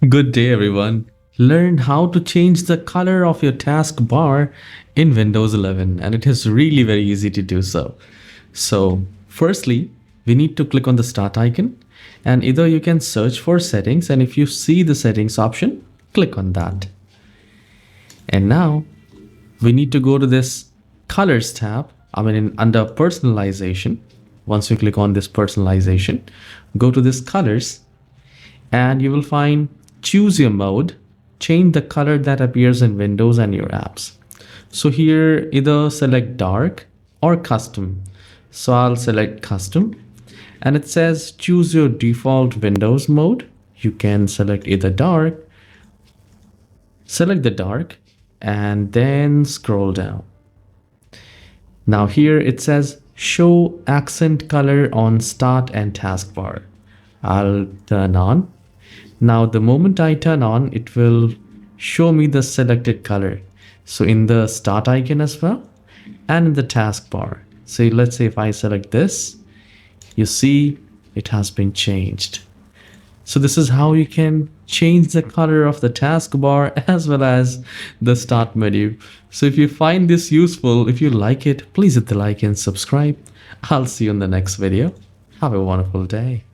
Good day, everyone. Learn how to change the color of your taskbar in Windows 11, and it is really very easy to do so. So, firstly, we need to click on the start icon, and either you can search for settings, and if you see the settings option, click on that. And now we need to go to this colors tab. Under personalization. Once you click on this personalization, go to this colors and you will find choose your mode, change the color that appears in Windows and your apps. So here either select dark or custom. So I'll select custom and it says choose your default Windows mode. You can select either dark, select the dark and then scroll down. Now here it says show accent color on start and taskbar. I'll turn on. Now the moment I turn on, it will show me the selected color. So in the start icon as well and in the taskbar. So let's say if I select this, you see it has been changed. So this is how you can change the color of the taskbar as well as the start menu. So if you find this useful, if you like it, please hit the like and subscribe. I'll see you in the next video. Have a wonderful day.